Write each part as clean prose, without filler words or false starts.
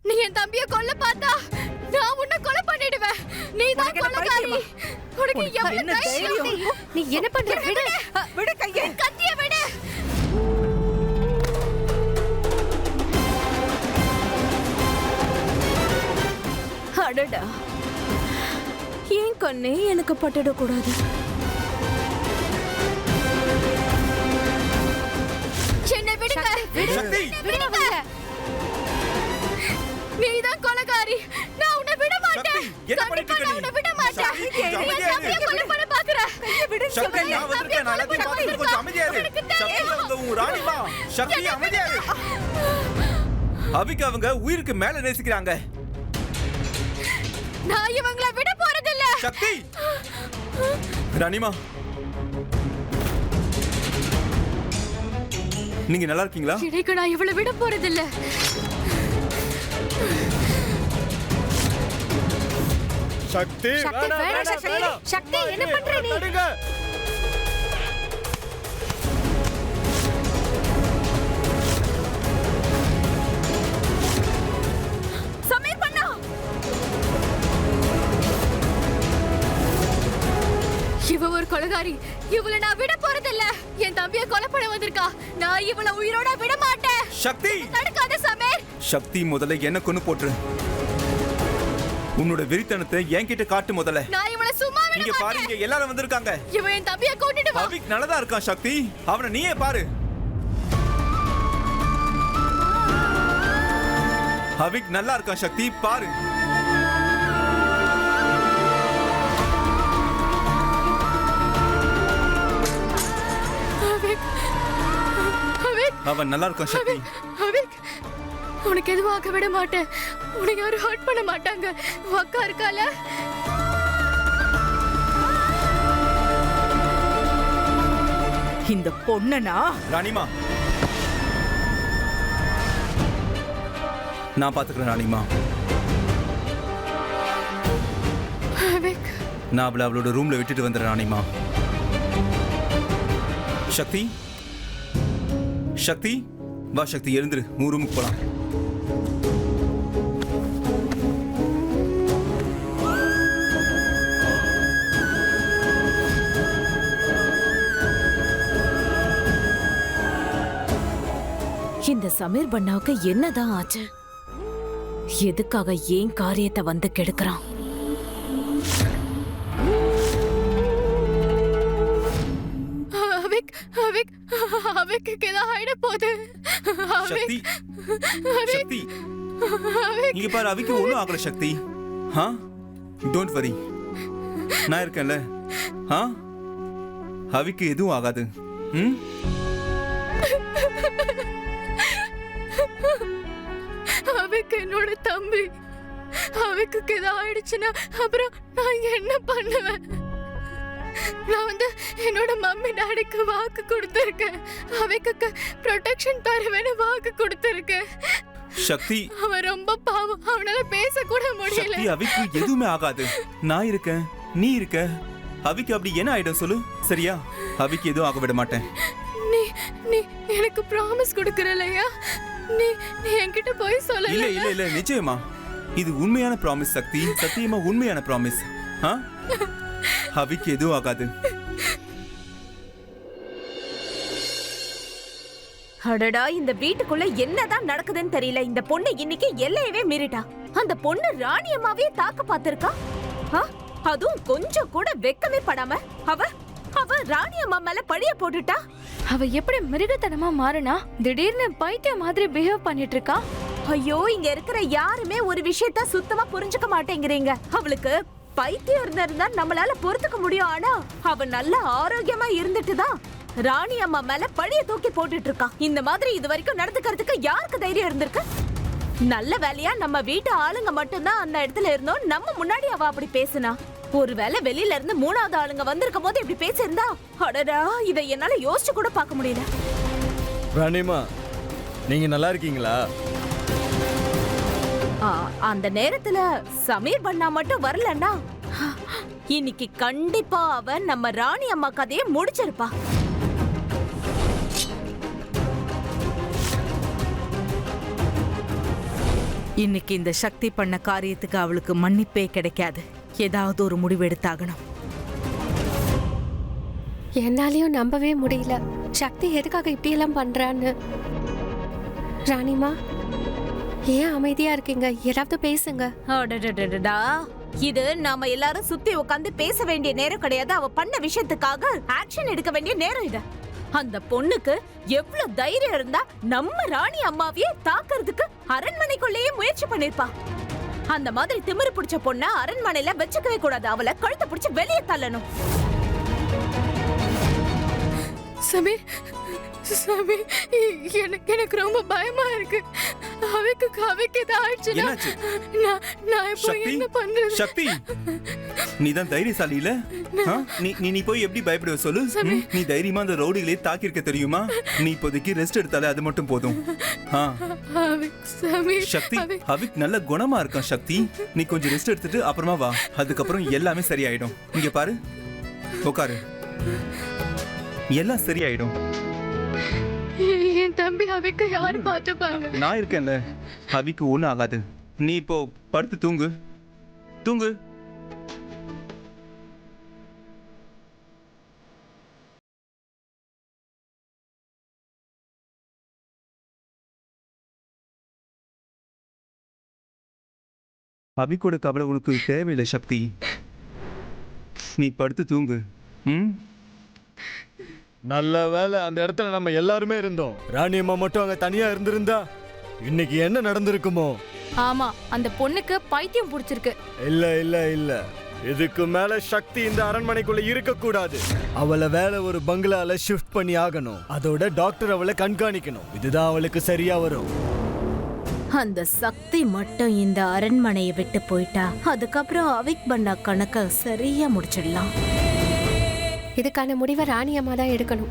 நீ என் தம்பிய கொல்ல பார்த்தா நான் உன்னை கொலை பண்ணிடுவேன். நீ தான் கொலைகாரி. உனக்கு எவ்வளவு தைரியம்? நீ என்ன பண்ற? விடு. விடு கையை. கத்திய விடு. அடடா, ஏன் கண்ணே எனக்கு பட்டுடக்கூடாது. என்னை விடுங்க. சக்தி விடுங்க. நீதான் கொலைகாரி. நான் உன்னை விட மாட்டேன். என்ன பண்ணிட்டு நான் உன்னை விட மாட்டேன். சக்தி, நீ என் தம்பியை கொலை பண்ண பாக்குற. சக்தி நான் வந்திருக்கேன். நான் எல்லாத்தையும் பார்த்துட்டு கொஞ்சம் அமைதியா இரு. சக்தி அவங்க உன் ராணிமா. சக்தி அமைதியா இரு. அவிக்கு அவங்க உயிருக்கு மேல நேசிக்கிறாங்க. நான் இவங்களை விட போறதில்ல. சக்தி ராணிமா, நீங்க நல்லா இருக்கீங்களா? எனக்கு நான் இவளை விட போறதில்ல. சக்தி வேணாம் சக்தி. சக்தி என்ன பண்ற நீ? சமீர் பண்ணா, இவ ஒரு கொலைகாரி. இவளை நான் விட போறதில்ல. என் தம்பியை கொலை பண்ண வந்திருக்கா. நான் இவளை உயிரோட விட மாட்டேன். சக்தி தடுக்காத சமீர். சக்தி முதல்ல என்ன கொன்னு போட்டுரு. உன்னோட வெறித்தனத்தை என்கிட்ட காட்டு முதல்ல. நான் இவளை சும்மா விட இங்க பாரு, மாட்டேன். இங்க எல்லாரும் வந்திருக்காங்க. இவன் என் தம்பியை கூட்டிட்டு வா. அவிக் நல்லதா இருக்கான் சக்தி. அவனை நீயே பாரு. அவிக் நல்லா இருக்கான் சக்தி, பாரு. அவிக், அவிக், அவன் நல்லா இருக்கான் சக்தி. அவிக், உனக்கு எதுவும் ஆக்க விட மாட்டேன். உனக்கு யாரும் ஹர்ட் பண்ண மாட்டாங்க. உன் அக்கா இருக்கால. இந்த பொண்ணனா ராணிமா, நான் பாத்துக்கிறேன் ராணிமா. அவிக், நான் அவளை அவளோட ரூம்ல விட்டுட்டு வந்துடுறேன் ராணிமா. சக்தி சக்தி வா சக்தி, எழுந்துரு. உன் ரூமுக்கு போலாம். இந்த சமீர் பண்ணாவுக்கு என்னதான் ஆச்சு? எதுக்காக ஏன் காரியத்தை வந்து கெடுக்கிறான்? அவிக், அவிக், அவிக்கு ஏதாவது ஆயிட போகுது. சக்தி அவிக், சக்தி அவிக், இங்க பாரு, அவிக்கு ஒண்ணும் ஆகல சக்தி. ஹா, டோன்ட் வரி, நான் இருக்கேன்ல. ஹா, அவிக்கு எதுவும் ஆகாது. ம், அவிக்கு என்னோட தம்பி. அவிக்கு ஏதாவது ஆயிடுச்சுன்னா அப்புறம் நான் என்ன பண்ணுவேன்? நான் என்னோட மம்மி டாடிக்கு வாக்கு கொடுத்திருக்கேன். அவைக்கு ப்ரொடெக்ஷன் தருவேன்னு வாக்கு கொடுத்திருக்கேன். சக்தி அவன் ரொம்ப பாவம். அவனால பேச கூட முடியல. சக்தி, அவிக்கு எதுவுமே ஆகாது. நான் இருக்கேன், நீ இருக்க. அவிக்கு அப்படி என்ன ஆயிடும் சொல்லு, சரியா? அவிக்கு எதுவும் ஆக விட மாட்டேன். நீ நீ எனக்கு ப்ராமிஸ் கொடுக்கறலையா? நீ நீ என்கிட்ட போய் சொல்லல. இல்ல இல்ல இல்ல, நிச்சயமா இது உண்மையான ப்ராமிஸ் சக்தி. சத்தியமா உண்மையான ப்ராமிஸ். அவிக்கு எதுவும் ஆகாது. அடடா, இந்த வீட்டுக்குள்ள என்னதான் நடக்குதுன்னு தெரியல. இந்த பொண்ணு இன்னைக்கு எல்லையவே மீறிட்டா. அந்த பொண்ணு ராணி அம்மாவே தாக்க பாத்திருக்கா. அதுவும் கொஞ்சம் கூட வெக்கமே படாம அவ ராணி அம்மா மேல பழிய போட்டுட்டா. அவ எப்படி மிருகத்தனமா மாறினா? திடீர்னு பைத்தியம் மாதிரி பிஹேவ் பண்ணிட்டு இருக்கா. ஐயோ, இங்க இருக்கிற யாருமே ஒரு விஷயத்த சுத்தமா புரிஞ்சுக்க மாட்டேங்கிறீங்க. அவளுக்கு பைத்தியம் இருந்தா நம்மளால பொறுத்துக்க முடியும். ஆனா அவ நல்ல ஆரோக்கியமா இருந்துட்டுதான் ராணி அம்மா மேல பழிய தூக்கி போட்டுட்டு இருக்கா. இந்த மாதிரி இது வரைக்கும் நடந்துக்கிறதுக்கு யாருக்கு தைரியம் இருந்திருக்கு? நல்ல வேலையா நம்ம வீட்டு ஆளுங்க மட்டும்தான் அந்த இடத்துல இருந்தோம். நம்ம முன்னாடி அவ அப்படி பேசினா. ஒருவேளை வெளியில இருந்து மூணாவது ஆளுங்க வந்திருக்கும் போது இப்படி பேசியிருந்தா, அடடா, இதை என்னால யோசிச்சு கூட பார்க்க முடியல. ராணிமா, நீங்க நல்லா இருக்கீங்களா? அந்த நேரத்துல சமீர் பண்ணா மட்டும் வரலன்னா இன்னைக்கு கண்டிப்பா அவன் நம்ம ராணி அம்மா கதையை முடிச்சிருப்பா. இன்னைக்கு இந்த சக்தி பண்ண காரியத்துக்கு அவளுக்கு மன்னிப்பே கிடைக்காது. ஏதாவது ஒரு முடிவு எடுத்தாகணும். என்னாலயும் நம்பவே முடியல சக்தி எதுக்காக இப்படி எல்லாம் பண்றான்னு. ராணிமா, ஏன் அமைதியா இருக்கீங்க? ஏதாவது பேசுங்க. அடடடடடா. இது நாம எல்லாரும் சுத்தி உட்கார்ந்து பேச வேண்டிய நேரம் கிடையாது. அவ பண்ண விஷயத்துக்காக ஆக்ஷன் எடுக்க வேண்டிய நேரம் இது. அந்த பொண்ணுக்கு எவ்வளவு தைரியம் இருந்தா நம்ம ராணி அம்மாவையே தாக்குறதுக்கு அரண்மனைக்குள்ளேயே முயற்சி பண்ணிருப்பா. அந்த மாதிரி திமிரு பிடிச்ச பொண்ண அரண்மனையில வச்சுக்கவே கூடாது. அவளை கழுத்தை பிடிச்சு வெளியே தள்ளணும். சமீர், சமீர், எனக்கு ரொம்ப பயமா இருக்கு. அவைக்கு ஏதாச்சும் என்னாச்சு? நான் இப்போ என்ன பண்றது? சக்தி, நீ தான் தைரியசாலி இல்ல? நீ போய் எப்படி பயப்படுவ சொல்லு. நீ தைரியமா அந்த ரவுடிகளே தாக்கியிருக்க தெரியுமா? நீ இப்போதைக்கு ரெஸ்ட் எடுத்தாலே அது மட்டும் போதும். சக்தி, அவிக் நல்ல குணமா இருக்கான். சக்தி, நீ கொஞ்சம் ரெஸ்ட் எடுத்துட்டு அப்புறமா வா. அதுக்கப்புறம் எல்லாமே சரியாயிடும். இங்க பாரு, உட்காரு, எல்லாம் சரியாயிடும். என் தம்பி அவிக்கு யாரு பாத்துப்பாங்க? நான் இருக்கேன்ல, அவிக்கு ஒண்ணும் ஆகாது. நீ இப்போ படுத்து தூங்கு, தூங்கு. அவிக்கோட கவலை உனக்கு தேவையில்லை சக்தி. நீ படுத்து தூங்கு. நல்ல வேலை அந்த இடத்துல நம்ம எல்லாருமே இருந்தோம். ராணி அம்மா மட்டும் அங்க தனியா இருந்திருந்தா இன்னைக்கு என்ன நடந்திருக்குமோ? ஆமா, அந்த பொண்ணுக்கு பைத்தியம் பிடிச்சிருக்கு. இல்ல இல்ல இல்ல, இதுக்கு மேல சக்தி இந்த அரண்மனைக்குள்ள இருக்க கூடாது. அவளை வேலை ஒரு பங்களால ஷிஃப்ட் பண்ணி ஆகணும். அதோட டாக்டர் அவளை கண்காணிக்கணும். இதுதான் அவளுக்கு சரியா வரும். அந்த சக்தி மட்டும் இந்த அரண்மனையை விட்டு போயிட்டா அதுக்கப்புறம் அவிக் பண்ண கணக்க சரியா முடிச்சிடலாம். இதுக்கான முடிவை ராணி அம்மா தான் எடுக்கணும்.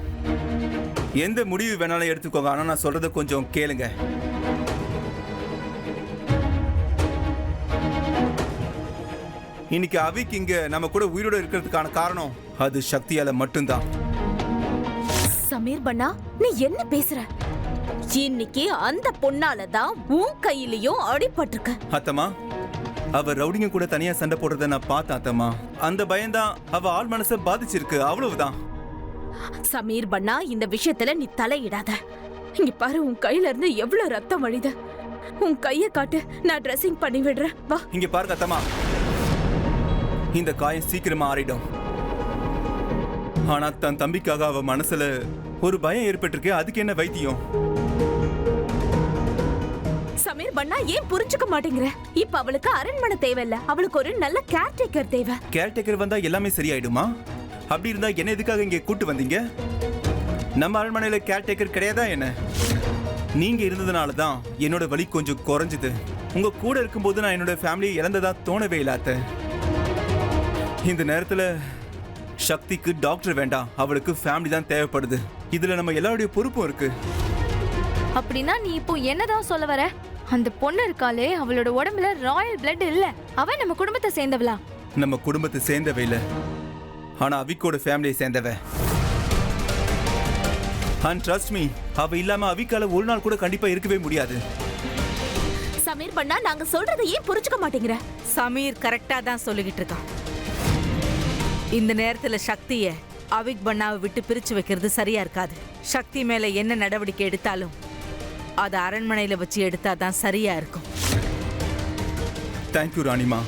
எந்த முடிவு வேணாலும் எடுத்துக்கோங்க, ஆனா நான் சொல்றத கொஞ்சம் கேளுங்க. இன்னைக்கு அவிக் இங்க நம்ம கூட உயிரோட இருக்கிறதுக்கான காரணம் அது சக்தியால மட்டும்தான். சமீர் பண்ணா, நீ என்ன பேசுற? இன்னைக்கு அந்த பொண்ணாலதான் உன் கையிலயும் அடிபட்டிருக்க. அத்தம்மா, அவ ரவுடிங்க கூட தனியா சண்டை போடுறத நான் பார்த்தேன் அத்தம்மா. அந்த பயம்தான் அவ ஆள் மனசை பாதிச்சிருக்கு, அவ்வளவுதான். சமீர் பண்ணா, இந்த விஷயத்துல நீ தலையிடாத. இங்க பாரு, உன் கையில இருந்து எவ்வளவு ரத்தம் வழிது. உன் கைய காட்டு, நான் ட்ரெஸ்ஸிங் பண்ணி விடுறேன். வா. இங்க பாருங்க அத்தம்மா, இந்த காயம் சீக்கிரமா ஆறிடும். ஆனா தன் தம்பிக்காக அவ மனசுல ஒரு பயம் ஏற்பட்டிருக்கு. அதுக்கு என்ன வைத்தியம்? சமீர் பண்ணா, ஏன் புரிஞ்சுக்க மாட்டேங்கிற? இப்ப அவளுக்கு அரண்மனை தேவையில்ல, அவளுக்கு ஒரு நல்ல கேர்டேக்கர் தேவை. கேர்டேக்கர் வந்தா எல்லாமே சரியாயிடுமா? அப்படி இருந்தா என்ன எதுக்காக இங்க கூட்டு வந்தீங்க? நம்ம அரண்மனையில கேர்டேக்கர் கிடையாதா என்ன? நீங்க இருந்ததுனால தான் என்னோட வலி கொஞ்சம் குறைஞ்சது. உங்க கூட இருக்கும்போது நான் என்னோட ஃபேமிலியை இழந்ததா தோணவே இல்லாத. இந்த நேரத்துல சக்திக்கு டாக்டர் வேண்டாம், அவளுக்கு ஃபேமிலி தான் தேவைப்படுது. இதுல நம்ம எல்லாருடைய பொறுப்பும் இருக்கு. அப்படின்னா நீ இப்போ என்னதான் சொல்ல வர? அந்த பொண்ணு இருக்காளே, அவளோட உடம்புல ராயல் பிளட் இல்ல. அவ நம்ம குடும்பத்தை சேர்ந்தவளா? நம்ம குடும்பத்தை சேர்ந்தவ இல்ல, ஆனா அவிக்கோட ஃபேமிலியை சேர்ந்தவ. அண்ட் ட்ரஸ்ட் மீ, அவ இல்லாம அவிக்கால ஒரு நாள் கூட கண்டிப்பா இருக்கவே முடியாது. சமீர் பண்ணா, நாங்க சொல்றதை ஏன் புரிஞ்சுக்க மாட்டேங்கிற? சமீர் கரெக்டா தான் சொல்லிக்கிட்டு இருக்கான். இந்த நேரத்துல சக்திய அவிக் பண்ணாவை விட்டு பிரிச்சு வைக்கிறது சரியா இருக்காது. சக்தி மேல என்ன நடவடிக்கை எடுத்தாலும் அதை அரண்மனையில வச்சு எடுத்தாதான் சரியா இருக்கும். தேங்க்யூ ராணிமா.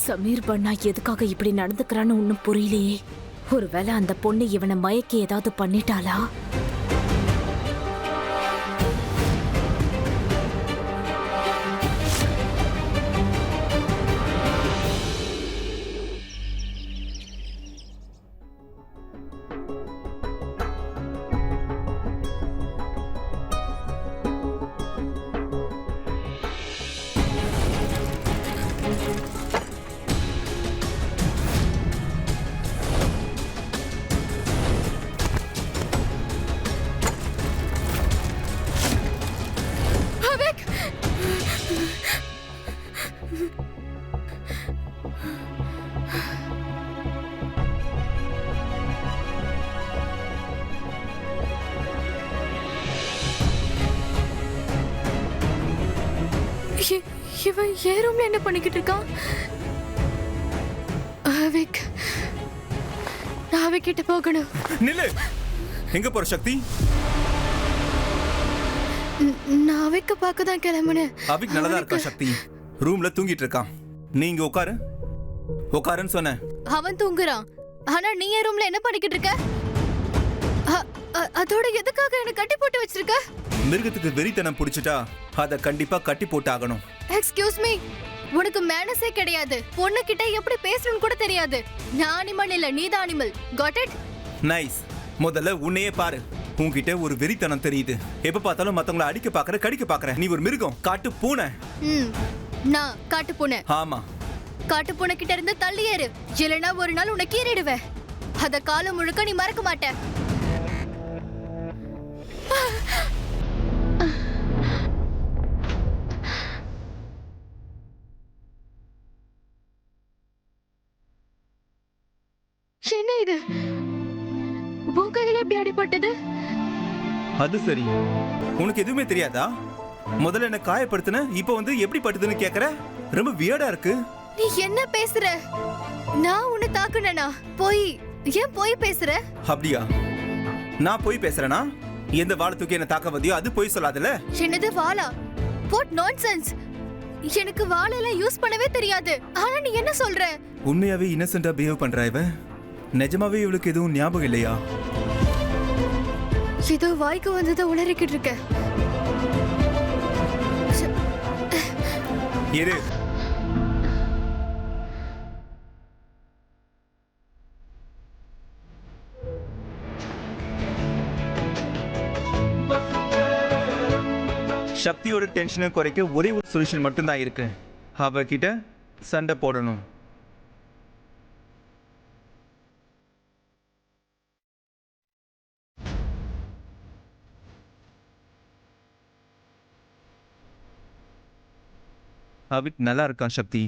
சமீர் பண்ணா எதுக்காக இப்படி நடந்துக்கிறான்னு ஒன்னும் புரியலையே. ஒருவேளை அந்த பொண்ணு இவனை மயக்கி ஏதாவது பண்ணிட்டாளா? இவன் ஏன் ரூம்ல என்ன பண்ணிக்கிட்டு இருக்கான்? அவிக், நான் அவிக் கிட்ட போகணும். நில்லு. எங்க போற சக்தி? நான் அவிக்க பார்க்க தான் கிளம்புனேன். அவிக் நல்லதா இருக்கா சக்தி? ரூம்ல தூங்கிட்டு இருக்கான். நீங்க உட்காரு. உட்காருன்னு சொன்னேன். அவன் தூங்குறான். ஆனா நீ என் ரூம்ல என்ன பண்ணிக்கிட்டு இருக்க? அதோட எதுக்காக என்ன கட்டி போட்டு வச்சிருக்க? மிருகத்துக்கு வெறித்தனம் பிடிச்சிட்டா அத கண்டிப்பா கட்டி போட்டு ஆகணும். எக்ஸ்கியூஸ் மீ, உனக்கு மேனஸே கிடையாது. பொண்ணு கிட்ட எப்படி பேசணும்னு கூட தெரியாது. நான் அனிமல் இல்ல, நீ தான் அனிமல். Got it? நைஸ். முதல்ல உன்னையே பாரு. உன்கிட்ட ஒரு வெறித்தனம் தெரியுது. எப்ப பார்த்தாலும் மத்தவங்கள அடிக்க பாக்குற, கடிக்க பாக்குற. நீ ஒரு மிருகம், காட்டு பூனை. நான் காட்டு பூனை. ஆமா. காட்டு பூனை கிட்ட இருந்து தள்ளி ஏறு, இல்லைன்னா ஒரு நாள் உன்னை கீறிடுவேன். அத காலம் முழுக்க நீ மறக்க மாட்ட. என்ன இது? உன் கையில எப்படி அடிபட்டது? அது சரி, உனக்கு எதுவுமே தெரியாதா? முதல்ல என்ன காயப்படுத்தின, இப்ப வந்து எப்படி பட்டுதுன்னு கேக்குற? ரொம்ப வியர்டா இருக்கு. நீ என்ன பேசுற? நான் உன்னை தாக்குனேனா? ஏன் போய் பேசுற? அப்படியா? நான் போய் பேசுறேனா? எந்த வாழை தூக்கி என்ன தாக்க வந்தியோ அது போய் சொல்லாதல. என்னது வாளா? What nonsense! எனக்கு வாளெல்லாம் யூஸ் பண்ணவே தெரியாது. ஆனா நீ என்ன சொல்ற? உண்மையாவே இன்னசென்ட்டா பிஹேவ் பண்றா இவ. நிஜமாவே இவளுக்கு எதுவும் ஞாபகம் இல்லையா? ஏதோ வாய்க்கு வந்ததை உளறிக்கிட்டு இருக்க. இரு. சக்தியோட டென்ஷனை குறைக்க ஒரே ஒரு சொல்யூஷன் மட்டும்தான் இருக்கு. அவகிட்ட சண்டை போடணும். அவிக் நல்லா இருக்கான் சக்தி.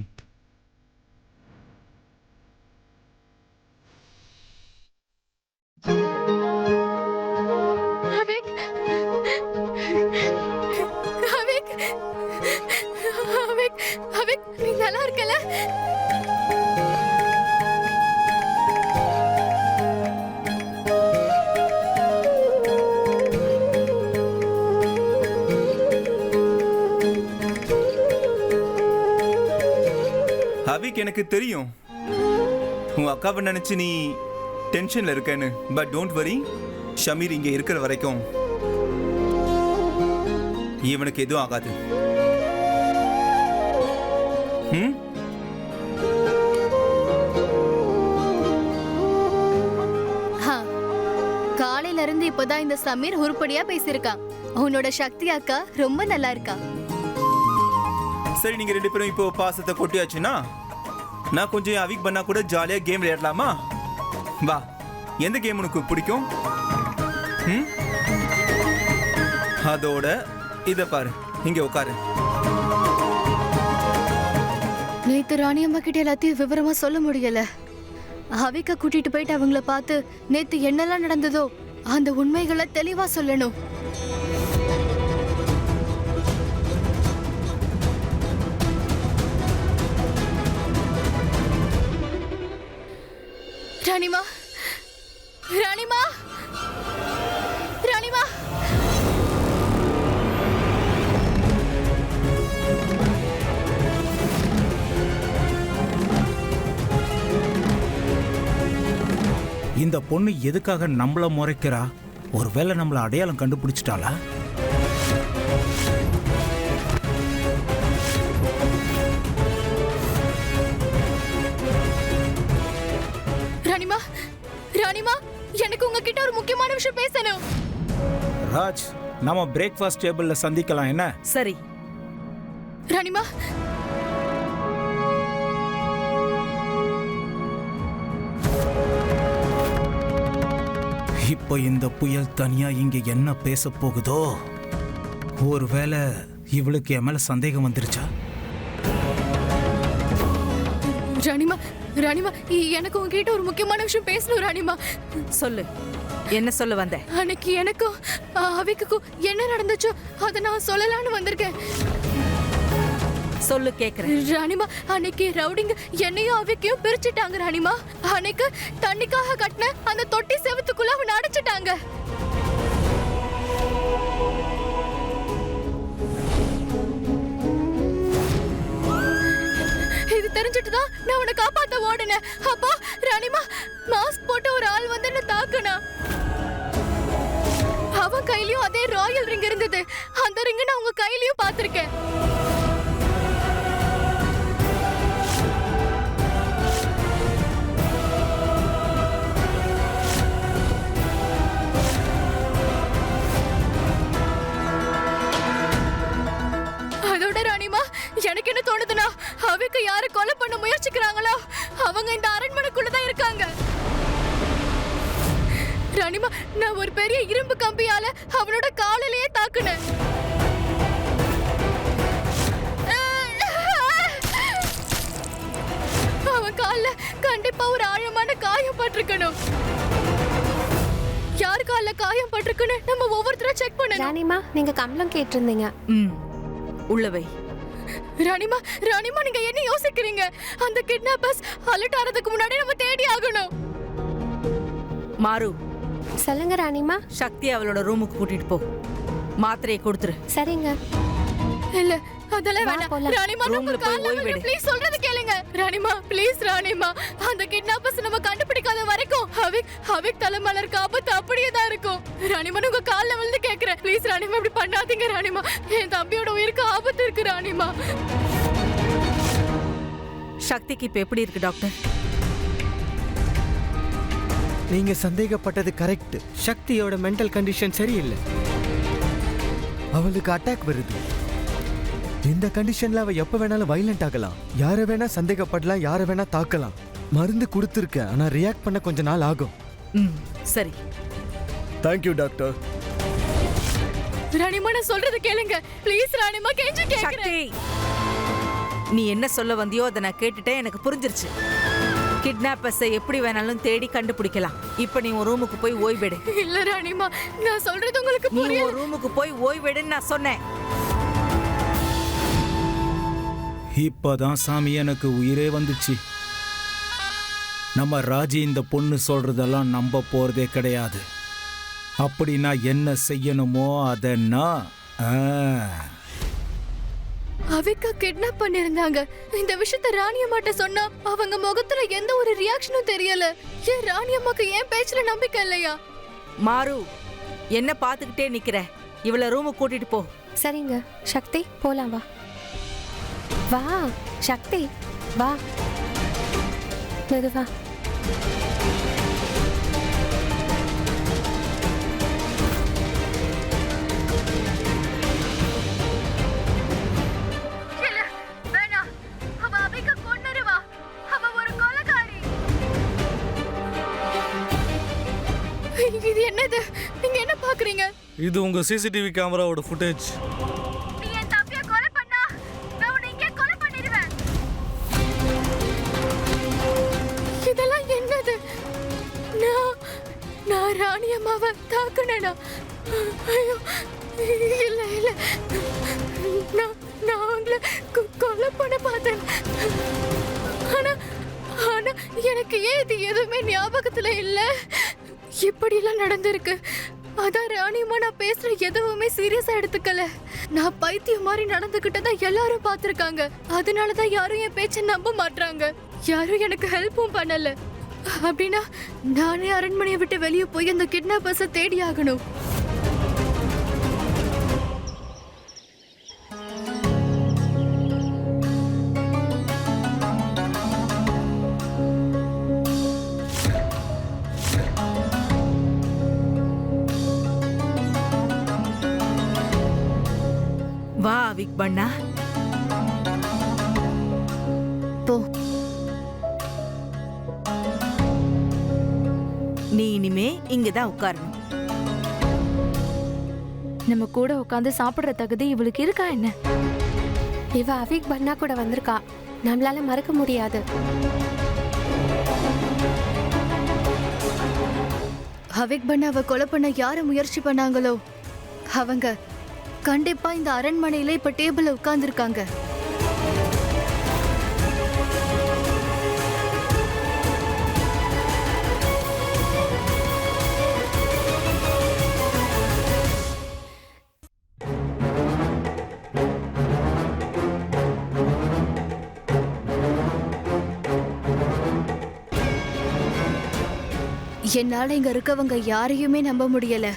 நீ நல்லா இருக்கல? அவிக், எனக்கு தெரியும் உன் அக்காவை நினைச்சு நீ டென்ஷன்ல இருக்கேன்னு. பட் டோன்ட் வரி, ஷமீர் இங்க இருக்கிற வரைக்கும் இவனுக்கு எதுவும் ஆகாது. காலையில இருந்து இப்பதான் இந்த சமீர் உருப்படியா பேசியிருக்கான். உன்னோட சக்தி அக்கா ரொம்ப நல்லா இருக்கா. சரி, நீங்க ரெண்டு பேரும் இப்போ பாசத்தை கொட்டியாச்சுன்னா நான் கொஞ்சம் அவிக் பண்ணா கூட ஜாலியா கேம் விளையாடலாமா? வா, எந்த கேம் உனக்கு பிடிக்கும்? அதோட இத பாரு, இங்க உட்காரு. நேத்து ராணி அம்மா கிட்ட எல்லாத்தையும் விவரமா சொல்ல முடியல. அவிக்க கூட்டிட்டு போயிட்டு அவங்கள பார்த்து நேத்து என்னெல்லாம் நடந்ததோ அந்த உண்மைகளை தெளிவா சொல்லணும். ராணிமா, ராணிமா, ராணிமா. இந்த பொண்ணு எதுக்காக நம்மள முறைக்கிறா? ஒருவேளை நம்மள அடையாளம் கண்டுபிடிச்சிட்டாளா? ராணிமா, ராணிமா, எனக்கு உங்ககிட்ட ஒரு முக்கியமான விஷயம் பேசணும். ராஜ், நாம பிரேக்ஃபாஸ்ட் டேபிள்ல சந்திக்கலாம் என்ன? சரி. ராணிமா, இப்போ இந்த புயல் தனியா இங்க என்ன பேச போகுதோ? ஒருவேளை இவளுக்கு என் மேல சந்தேகம் வந்துருச்சா? ராணிமா, ராணிமா, எனக்கு உங்ககிட்ட ஒரு முக்கியமான விஷயம் பேசணும். ராணிமா, சொல்லு, என்ன சொல்ல வந்த? அன்னைக்கு எனக்கும் அவிக்குக்கும் என்ன நடந்துச்சோ அதை நான் சொல்லலான்னு வந்திருக்கேன். சொல்லு கேக்குறேன். ராணிமா, அன்னைக்கு ரவுடிங்க என்னையும் அவைக்கையும் பிரிச்சுட்டாங்க ராணிமா. அன்னைக்கு தண்ணிக்காக கட்டின அந்த தொட்டி செவத்துக்குள்ள அவன் அடைச்சிட்டாங்க. இது தெரிஞ்சிட்டுதான் நான் உன்னை காப்பாத்த ஓடினேன். அப்பா ராணிமா, மாஸ்க் போட்டு ஒரு ஆள் வந்து என்ன தாக்குனா. அவன் கையிலயும் அதே ராயல் ரிங் இருந்தது. அந்த ரிங் நான் உங்க கையிலயும் பாத்திருக்கேன். அதோட ராணிமா, எனக்கு என்ன தோணுதுன்னா, அவைக்கு யாரு கொலை பண்ண முயற்சிக்கிறாங்களோ அவங்க இந்த அரண்மனைக்குள்ளதான் இருக்காங்க. ராணிமா, நான் ஒரு பெரிய இரும்பு கம்பியால அவனோட காலிலேயே தாக்குனேன். அவன் கால்ல கண்டிப்பா ஒரு ஆழமான காயம் பட்டிருக்கணும். யார் கால்ல காயம் பட்டிருக்குன்னு நம்ம ஒவ்வொருத்தரும் செக் பண்ணணும். ராணிமா, நீங்க கம்பளம் கேட்டிருந்தீங்க. உள்ளவை. ராணிமா, ராணிமா, நீங்க என்ன யோசிக்கிறீங்க? அந்த கிட்னாப்பர்ஸ் அலர்ட் ஆறதுக்கு முன்னாடி நம்ம தேடி ஆகணும். மாறு, சொல்லுங்க ராணிமா. சக்தி அவளோட ரூமுக்கு கூட்டிட்டு போ. மாத்திரையை கொடுத்துரு. சரிங்க. இல்ல, அதெல்லாம் வா, வேணாம். போலாம். ராணிமா, நம்ம ரூம்ல போய் கால்ல ஓய்வு விழுந்து எடு. ப்ளீஸ் சொல்றது கேளுங்க. ராணிமா, ப்ளீஸ் ராணிமா, அந்த கிட்னாப்பர்ஸ் நம்ம கண்டுபிடிக்காத வரைக்கும் அவிக் தலைமலருக்கு ஆபத்து அப்படியே தான் இருக்கும். ராணிமா, உங்க கால்ல விழுந்து கேக்குறேன். ப்ளீஸ் ராணிமா, இப்படி பண்ணாதீங்க ராணிமா. என் தம்பியோட உயிருக்கு ஆபத்து இருக்கு ராணிமா. சக்திக்கு இப்ப எப்படி இருக்கு டாக்டர்? நீங்க சந்தேகப்பட்டது கரெக்ட். சக்தியோட மென்டல் கண்டிஷன் சரியில்லை. அவளுக்கு அட்டாக் வருது. இந்த கண்டிஷன்ல அவ எப்ப வேணாலும் வைலண்ட் ஆகலாம். யார வேணா சந்தேகப்படலாம், யார வேணா தாக்கலாம். மருந்து கொடுத்துருக்க, ஆனா ரியாக்ட் பண்ண கொஞ்ச நாள் ஆகும். சரி. Thank you doctor. ராணிமா, நான் சொல்றது கேளுங்க ப்ளீஸ் ராணிமா, கெஞ்சி கேக்குறேன். சக்தி, நீ என்ன சொல்ல வந்தியோ அதை நான் கேட்டுட்டேன். எனக்கு புரிஞ்சிருச்சு. கிட்னாப்பர்ஸை எப்படி வேணாலும் தேடி கண்டுபிடிக்கலாம். இப்ப நீ உன் ரூமுக்கு போய் ஓய்வெடு. இல்ல ராணிமா, நான் சொல்றது உங்களுக்கு நீ புரியல. உன் ரூமுக்கு போய் ஓய்வெடுன்னு நான் சொன்னேன். இப்பதான் சாமி எனக்கு உயிரே வந்துச்சு. நம்ம ராஜி இந்த பொண்ணு சொல்றதெல்லாம் நம்ப போறதே கிடையாது. அப்படி நான் என்ன செய்யணுமோ அதை நான் அவிக்கா கிட்னாப் பண்ணிருந்தாங்க. இந்த விஷயத்த ராணியம்மாட்ட சொன்னா அவங்க முகத்துல எந்த ஒரு ரியாக்ஷனும் தெரியல. ஏன் ராணியம்மாக்கு ஏன் பேச்சுல நம்பிக்கை இல்லையா? மாறு, என்ன பாத்துக்கிட்டே நிக்கிற? இவள ரூமுக்கு கூட்டிட்டு போ. சரிங்க. சக்தி, போலாம் வா. வா சக்தி, வா. மெதுவா. இது என்னது? நீங்க என்ன பாக்குறீங்க? இது உங்க சிசிடிவி கேமராவோட ஃபுட்டேஜ். நீ என் தம்பியை கொலை பண்ணா நான் உன்னை இங்கே கொலை பண்ணிடுவேன். இதெல்லாம் என்னது? நான் ராணி அம்மாவை தாக்குனேனா? ஐயோ, இல்ல இல்ல, நான் உங்களை கொலை பண்ண பார்த்தேன். ஆனா எனக்கு ஏன் இது எதுவுமே ஞாபகத்துல இல்ல? இப்படியெல்லாம் நடந்திருக்கு. அதான் ராணியம்மா, நான் பேசுற எதுவுமே சீரியஸா எடுத்துக்கல. நான் பைத்தியம் மாதிரி நடந்துகிட்டதா எல்லாரும் பாத்திருக்காங்க. அதனாலதான் யாரும் என் பேச்ச நம்ப மாட்டாங்க. யாரும் எனக்கு ஹெல்ப்பும் பண்ணல. அப்படின்னா நானே அரண்மனையை விட்டு வெளியே போய் அந்த கிட்னாப்பர்ஸை தேடி ஆகணும். வா அவிக் பண்ணா, போ. நீ இனிமே இங்கதான் உட்காரணும். நம்ம கூட உட்காந்து சாப்பிடுற தகுதி இவளுக்கு இருக்கா என்ன? இவ அவிக் பண்ணா கூட வந்திருக்கா. நம்மளால மறக்க முடியாது. அவிக் பண்ணாவை கொலை பண்ண யாரு முயற்சி பண்ணாங்களோ அவங்க கண்டிப்பா இந்த அரண்மனையில இப்ப டேபிள்ல உட்கார்ந்துருக்காங்க. என்னால இங்க இருக்கவங்க யாரையுமே நம்ப முடியல.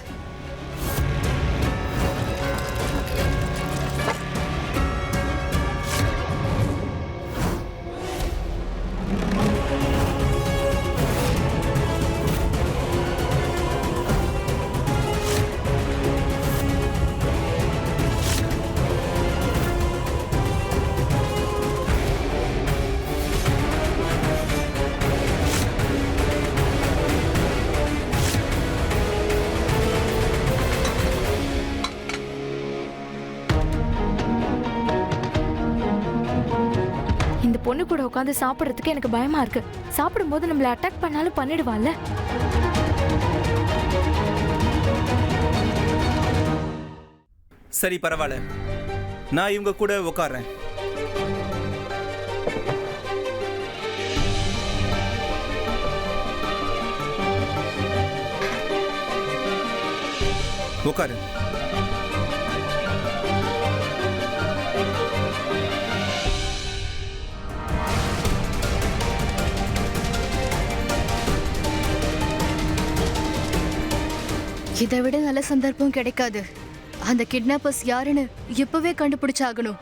இந்த பொண்ணு கூட உட்காந்து சாப்பிடுறதுக்கு எனக்கு பயமா இருக்கு. சாப்பிடும்போது நம்மள அட்டாக் பண்ணாலும் பண்ணிடுவாள்ல. சரி பரவாயில்ல, நான் இவங்க கூட உட்கார்றேன். உட்காரு. இதை விட நல்ல சந்தர்ப்பம் கிடைக்காது. அந்த கிட்னாப்பர்ஸ் யாருன்னு இப்பவே கண்டுபிடிச்சாகணும்.